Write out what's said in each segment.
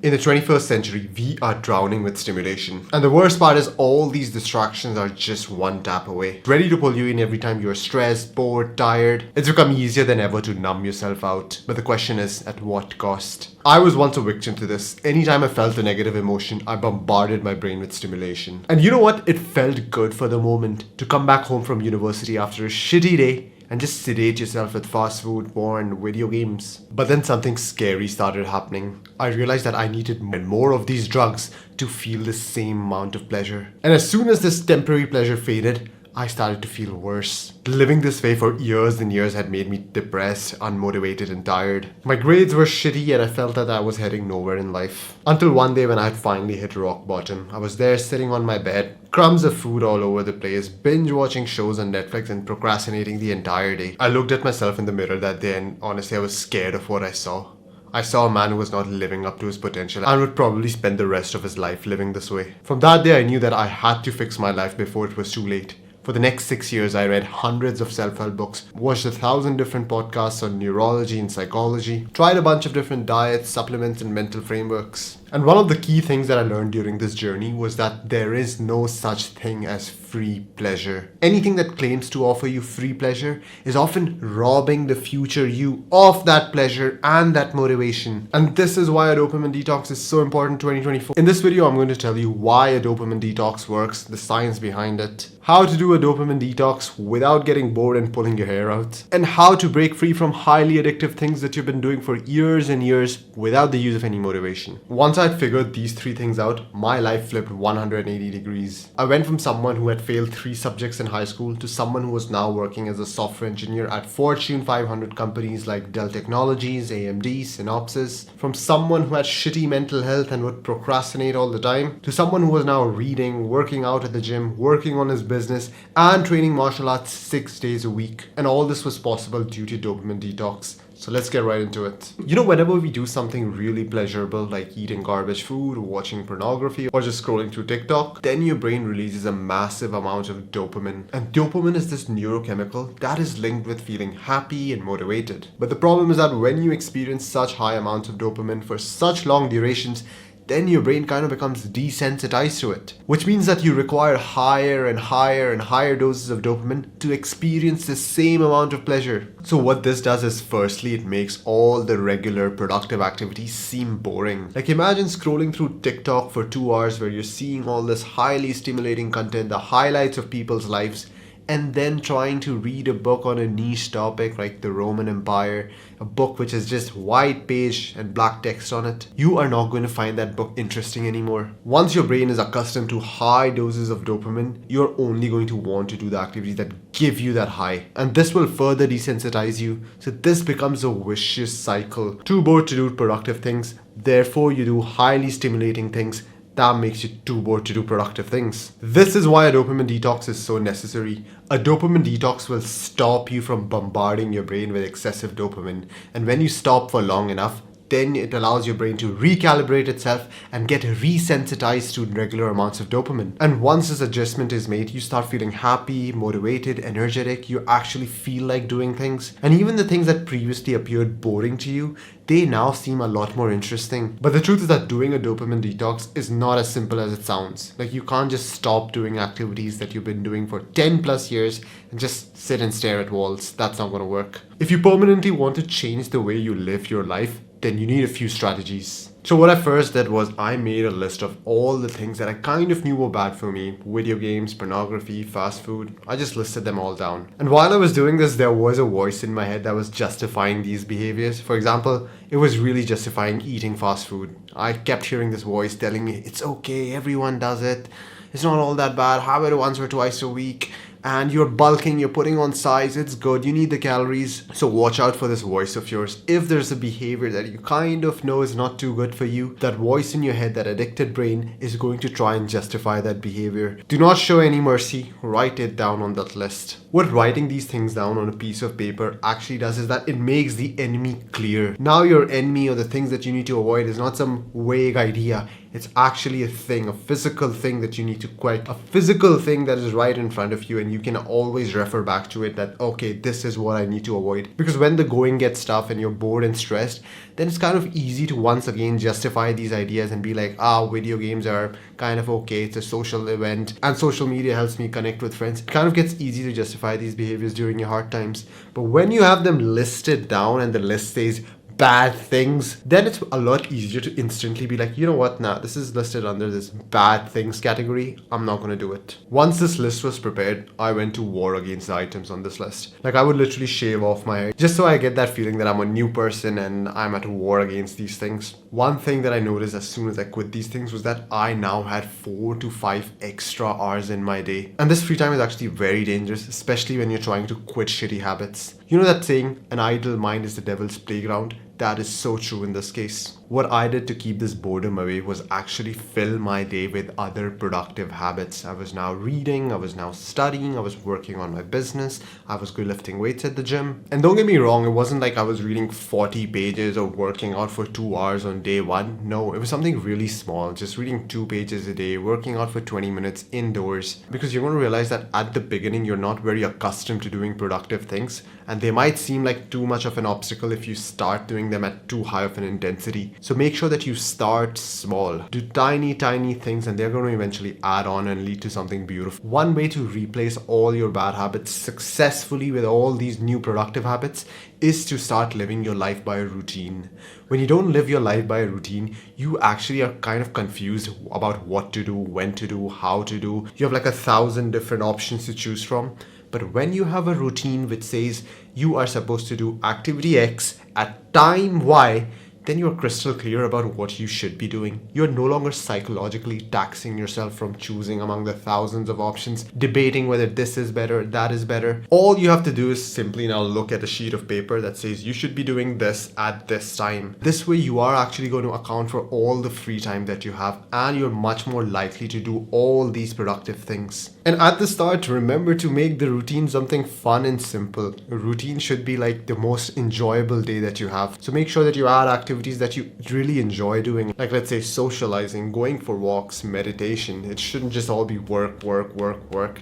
In the 21st century, we are drowning with stimulation. And the worst part is all these distractions are just one tap away, ready to pull you in every time you're stressed, bored, tired. It's become easier than ever to numb yourself out. But the question is, at what cost? I was once a victim to this. Anytime I felt a negative emotion, I bombarded my brain with stimulation. And you know what? It felt good for the moment to come back home from university after a shitty day and just sedate yourself with fast food, porn, video games. But then something scary started happening. I realized that I needed more of these drugs to feel the same amount of pleasure. And as soon as this temporary pleasure faded, I started to feel worse. Living this way for years and years had made me depressed, unmotivated, and tired. My grades were shitty and I felt that I was heading nowhere in life. Until one day when I had finally hit rock bottom. I was there sitting on my bed, crumbs of food all over the place, binge watching shows on Netflix and procrastinating the entire day. I looked at myself in the mirror that day and honestly I was scared of what I saw. I saw a man who was not living up to his potential and would probably spend the rest of his life living this way. From that day I knew that I had to fix my life before it was too late. For the next 6 years, I read hundreds of self-help books, watched 1,000 different podcasts on neurology and psychology, tried a bunch of different diets, supplements, and mental frameworks. And one of the key things that I learned during this journey was that there is no such thing as free pleasure. Anything that claims to offer you free pleasure is often robbing the future you of that pleasure and that motivation. And this is why a dopamine detox is so important in 2024. In this video, I'm going to tell you why a dopamine detox works, the science behind it, how to do a dopamine detox without getting bored and pulling your hair out, and how to break free from highly addictive things that you've been doing for years and years without the use of any motivation. Once I'd figured these three things out, my life flipped 180 degrees. I went from someone who had failed 3 subjects in high school to someone who was now working as a software engineer at Fortune 500 companies like Dell Technologies, AMD, Synopsys. From someone who had shitty mental health and would procrastinate all the time to someone who was now reading, working out at the gym, working on his business, and training martial arts 6 days a week. And all this was possible due to dopamine detox. So let's get right into it. You know, whenever we do something really pleasurable like eating garbage food, watching pornography, or just scrolling through TikTok, then your brain releases a massive amount of dopamine. And dopamine is this neurochemical that is linked with feeling happy and motivated. But the problem is that when you experience such high amounts of dopamine for such long durations, then your brain kind of becomes desensitized to it, which means that you require higher and higher and higher doses of dopamine to experience the same amount of pleasure. So what this does is, firstly, it makes all the regular productive activities seem boring. Like imagine scrolling through TikTok for 2 hours where you're seeing all this highly stimulating content, the highlights of people's lives, and then trying to read a book on a niche topic like the Roman Empire, a book which is just white page and black text on it. You are not going to find that book interesting anymore. Once your brain is accustomed to high doses of dopamine, you're only going to want to do the activities that give you that high. And this will further desensitize you. So this becomes a vicious cycle. Too bored to do productive things, therefore you do highly stimulating things. That makes you too bored to do productive things. This is why a dopamine detox is so necessary. A dopamine detox will stop you from bombarding your brain with excessive dopamine. And when you stop for long enough, then it allows your brain to recalibrate itself and get resensitized to regular amounts of dopamine. And once this adjustment is made, you start feeling happy, motivated, energetic. You actually feel like doing things. And even the things that previously appeared boring to you, they now seem a lot more interesting. But the truth is that doing a dopamine detox is not as simple as it sounds. Like you can't just stop doing activities that you've been doing for 10 plus years and just sit and stare at walls. That's not going to work. If you permanently want to change the way you live your life, then you need a few strategies. So what I first did was I made a list of all the things that I kind of knew were bad for me. Video games, pornography, fast food. I just listed them all down. And while I was doing this, there was a voice in my head that was justifying these behaviors. For example, it was really justifying eating fast food. I kept hearing this voice telling me, it's okay, everyone does it. It's not all that bad. Have it once or twice a week. And you're bulking, you're putting on size, it's good, you need the calories. So watch out for this voice of yours. If there's a behavior that you kind of know is not too good for you, that voice in your head, that addicted brain is going to try and justify that behavior. Do not show any mercy, write it down on that list. What writing these things down on a piece of paper actually does is that it makes the enemy clear. Now your enemy or the things that you need to avoid is not some vague idea. It's actually a thing, a physical thing that you need to quit, a physical thing that is right in front of you, and you can always refer back to it that, okay, this is what I need to avoid. Because when the going gets tough and you're bored and stressed, then it's kind of easy to once again justify these ideas and be like, video games are kind of okay, it's a social event, and social media helps me connect with friends. It kind of gets easy to justify these behaviors during your hard times. But when you have them listed down and the list says bad things, then it's a lot easier to instantly be like, you know what, nah, this is listed under this bad things category, I'm not gonna do it. Once this list was prepared, I went to war against the items on this list. Like, I would literally shave off my hair just so I get that feeling that I'm a new person and I'm at war against these things. One thing that I noticed as soon as I quit these things was that I now had 4 to 5 extra hours in my day. And this free time is actually very dangerous, especially when you're trying to quit shitty habits. You know that saying, an idle mind is the devil's playground? That is so true in this case. What I did to keep this boredom away was actually fill my day with other productive habits. I was now reading, I was now studying, I was working on my business, I was lifting weights at the gym. And don't get me wrong, it wasn't like I was reading 40 pages or working out for 2 hours on day one. No, it was something really small, just reading 2 pages a day, working out for 20 minutes indoors. Because you're going to realize that at the beginning, you're not very accustomed to doing productive things, and they might seem like too much of an obstacle if you start doing them at too high of an intensity. So make sure that you start small. Do tiny things, and they're going to eventually add on and lead to something beautiful. One way to replace all your bad habits successfully with all these new productive habits is to start living your life by a routine. When you don't live your life by a routine, you actually are kind of confused about what to do, when to do, how to do. You have like 1,000 different options to choose from. But when you have a routine which says you are supposed to do activity X at time Y, then you're crystal clear about what you should be doing. You're no longer psychologically taxing yourself from choosing among the thousands of options, debating whether this is better, that is better. All you have to do is simply now look at a sheet of paper that says you should be doing this at this time. This way you are actually going to account for all the free time that you have, and you're much more likely to do all these productive things. And at the start, remember to make the routine something fun and simple. A routine should be like the most enjoyable day that you have. So make sure that you add activities that you really enjoy doing. Like, let's say socializing, going for walks, meditation. It shouldn't just all be work.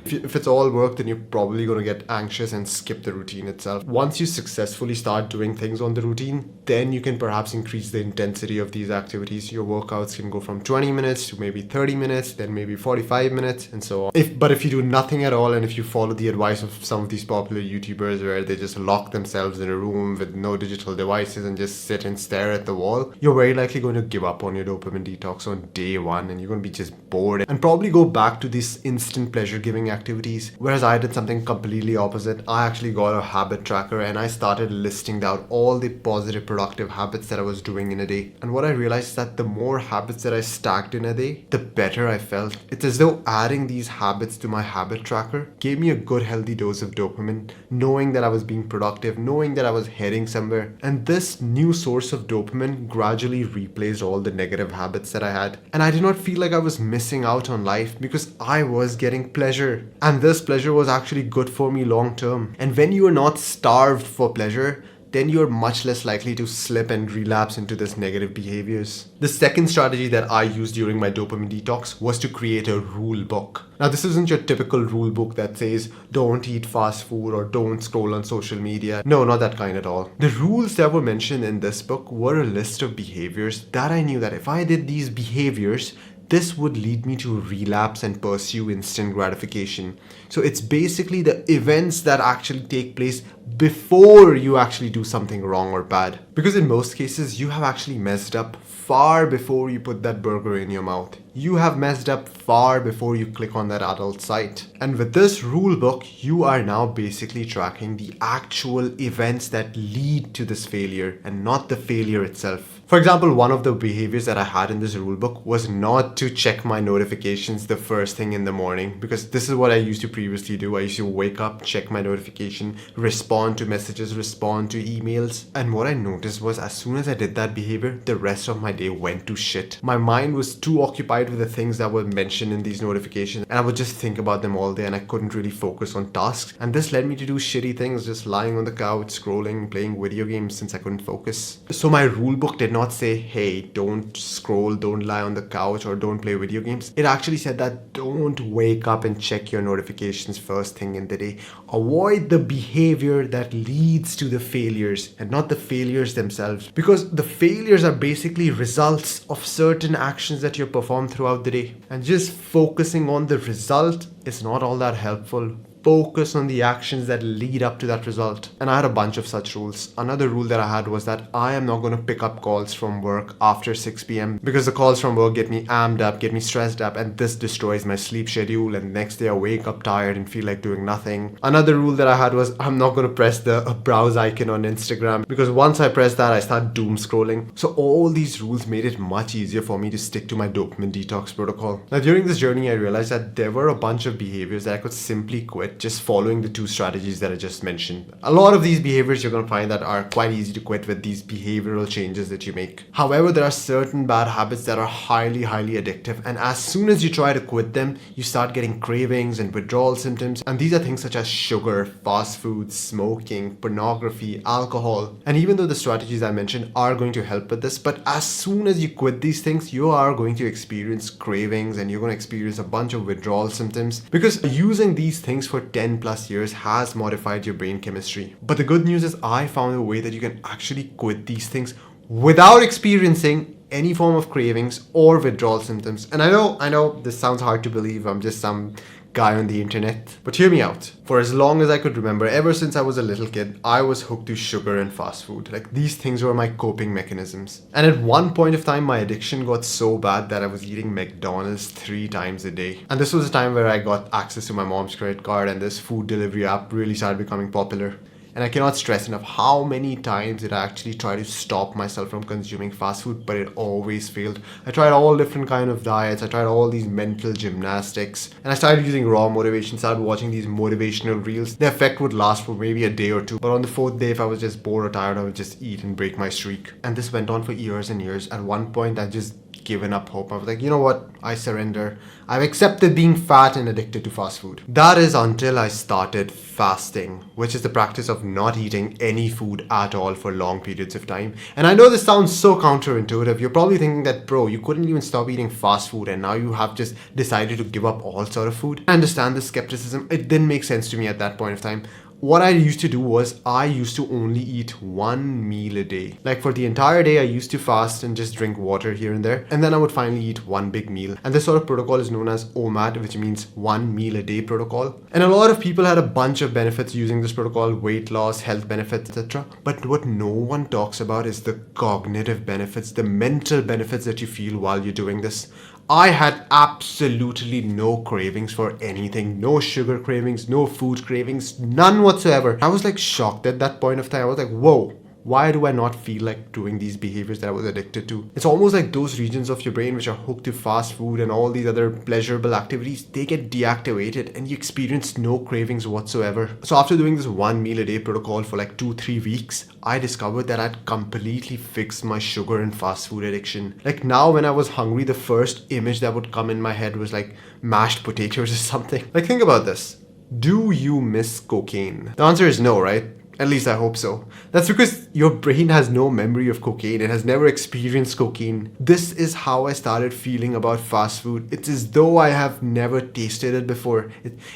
If it's all work, then you're probably going to get anxious and skip the routine itself. Once you successfully start doing things on the routine, then you can perhaps increase the intensity of these activities. Your workouts can go from 20 minutes to maybe 30 minutes, then maybe 45 minutes, and so on. But if you do nothing at all, and if you follow the advice of some of these popular YouTubers where they just lock themselves in a room with no digital devices and just sit and stare at the wall, you're very likely going to give up on your dopamine detox on day one, and you're going to be just bored and probably go back to these instant pleasure giving activities. Whereas I did something completely opposite. I actually got a habit tracker and I started listing down all the positive productive habits that I was doing in a day. And what I realized is that the more habits that I stacked in a day, the better I felt. It's as though adding these habits to my habit tracker gave me a good healthy dose of dopamine, knowing that I was being productive, knowing that I was heading somewhere. And this new source of dopamine gradually replaced all the negative habits that I had. And I did not feel like I was missing out on life because I was getting pleasure. And this pleasure was actually good for me long term. And when you are not starved for pleasure, then you're much less likely to slip and relapse into this negative behaviors. The second strategy that I used during my dopamine detox was to create a rule book. Now, this isn't your typical rule book that says don't eat fast food or don't scroll on social media. No, not that kind at all. The rules that were mentioned in this book were a list of behaviors that I knew that if I did these behaviors, this would lead me to relapse and pursue instant gratification. So it's basically the events that actually take place before you actually do something wrong or bad. Because in most cases, you have actually messed up far before you put that burger in your mouth. You have messed up far before you click on that adult site. And with this rule book, you are now basically tracking the actual events that lead to this failure and not the failure itself. For example, one of the behaviors that I had in this rule book was not to check my notifications the first thing in the morning, because this is what I used to previously do. I used to wake up, check my notification, respond to messages, respond to emails. And what I noticed was as soon as I did that behavior, the rest of my day went to shit. My mind was too occupied with the things that were mentioned in these notifications, and I would just think about them all day and I couldn't really focus on tasks. And this led me to do shitty things, just lying on the couch, scrolling, playing video games since I couldn't focus. So my rule book did not not say, hey, don't scroll, don't lie on the couch, or don't play video games. It actually said that don't wake up and check your notifications first thing in the day. Avoid the behavior that leads to the failures and not the failures themselves, because the failures are basically results of certain actions that you perform throughout the day, and just focusing on the result is not all that helpful. Focus on the actions that lead up to that result. And I had a bunch of such rules. Another rule that I had was that I am not going to pick up calls from work after 6 p.m. because the calls from work get me amped up, get me stressed up, and this destroys my sleep schedule, and next day I wake up tired and feel like doing nothing. Another rule that I had was I'm not going to press the browse icon on Instagram, because once I press that I start doom scrolling. So all these rules made it much easier for me to stick to my dopamine detox protocol. Now during this journey I realized that there were a bunch of behaviors that I could simply quit just following the two strategies that I just mentioned. A lot of these behaviors you're going to find that are quite easy to quit with these behavioral changes that you make. However, there are certain bad habits that are highly addictive, and as soon as you try to quit them, you start getting cravings and withdrawal symptoms. And these are things such as sugar, fast food, smoking, pornography, alcohol. And even though the strategies I mentioned are going to help with this, but as soon as you quit these things, you are going to experience cravings and you're going to experience a bunch of withdrawal symptoms, because using these things for 10 plus years has modified your brain chemistry. But the good news is I found a way that you can actually quit these things without experiencing any form of cravings or withdrawal symptoms. And I know this sounds hard to believe. I'm just some guy on the internet. But hear me out. For as long as I could remember, ever since I was a little kid, I was hooked to sugar and fast food. Like, these things were my coping mechanisms. And at one point of time, my addiction got so bad that I was eating McDonald's 3 times a day. And this was a time where I got access to my mom's credit card, and this food delivery app really started becoming popular. And I cannot stress enough how many times did I actually try to stop myself from consuming fast food, but it always failed. I tried all different kind of diets, I tried all these mental gymnastics, and I started using raw motivation, started watching these motivational reels. The effect would last for maybe a day or two, but on the 4th day, if I was just bored or tired, I would just eat and break my streak. And this went on for years and years. At one point, I just given up hope. I was like, you know what? I surrender. I've accepted being fat and addicted to fast food. That is until I started fasting, which is the practice of not eating any food at all for long periods of time. And I know this sounds so counterintuitive. You're probably thinking that, bro, you couldn't even stop eating fast food and now you have just decided to give up all sort of food. I understand the skepticism. It didn't make sense to me at that point of time. What I used to do was I used to only eat 1 meal a day. Like, for the entire day, I used to fast and just drink water here and there. And then I would finally eat 1 big meal. And this sort of protocol is known as OMAD, which means 1 meal a day protocol. And a lot of people had a bunch of benefits using this protocol: weight loss, health benefits, etc. But what no one talks about is the cognitive benefits, the mental benefits that you feel while you're doing this. I had absolutely no cravings for anything. No sugar cravings, no food cravings, none whatsoever. I was like shocked at that point of time. I was like, whoa, why do I not feel like doing these behaviors that I was addicted to? It's almost like those regions of your brain which are hooked to fast food and all these other pleasurable activities, they get deactivated and you experience no cravings whatsoever. So after doing this 1 meal a day protocol for like 2-3 weeks, I discovered that I'd completely fixed my sugar and fast food addiction. Like, now when I was hungry, the first image that would come in my head was like mashed potatoes or something. Like, think about this. Do you miss cocaine? The answer is no, right? At least I hope so. That's because your brain has no memory of cocaine. It has never experienced cocaine. This is how I started feeling about fast food. It's as though I have never tasted it before.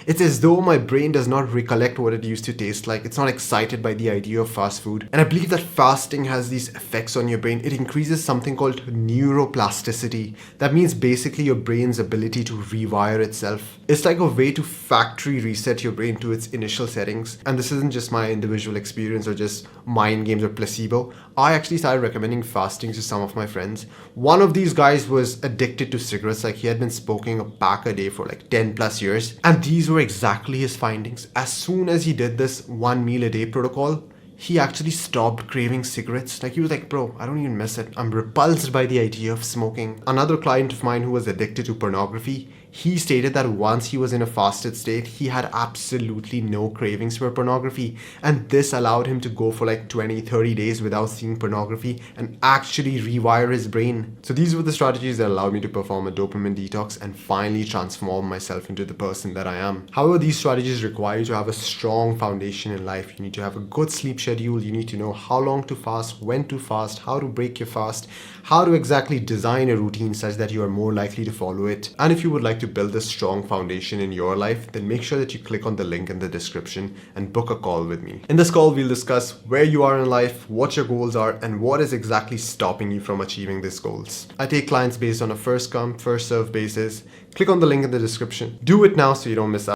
It's as though my brain does not recollect what it used to taste like. It's not excited by the idea of fast food. And I believe that fasting has these effects on your brain. It increases something called neuroplasticity. That means basically your brain's ability to rewire itself. It's like a way to factory reset your brain to its initial settings. And this isn't just my individual experience or just mind games or placebo. I actually started recommending fasting to some of my friends. One of these guys was addicted to cigarettes. Like, he had been smoking a pack a day for like 10 plus years, and these were exactly his findings. As soon as he did this 1 meal a day protocol, he actually stopped craving cigarettes. Like, he was like, bro, I don't even miss it. I'm repulsed by the idea of smoking. Another client of mine who was addicted to pornography, He stated that once he was in a fasted state, he had absolutely no cravings for pornography, and this allowed him to go for like 20-30 days without seeing pornography and actually rewire his brain. So these were the strategies that allowed me to perform a dopamine detox and finally transform myself into the person that I am. However, these strategies require you to have a strong foundation in life. You need to have a good sleep schedule. You need to know how long to fast, when to fast, how to break your fast, how to exactly design a routine such that you are more likely to follow it. And if you would like to build a strong foundation in your life, then make sure that you click on the link in the description and book a call with me. In this call, we'll discuss where you are in life, what your goals are, and what is exactly stopping you from achieving these goals. I take clients based on a first come, first serve basis. Click on the link in the description. Do it now so you don't miss out.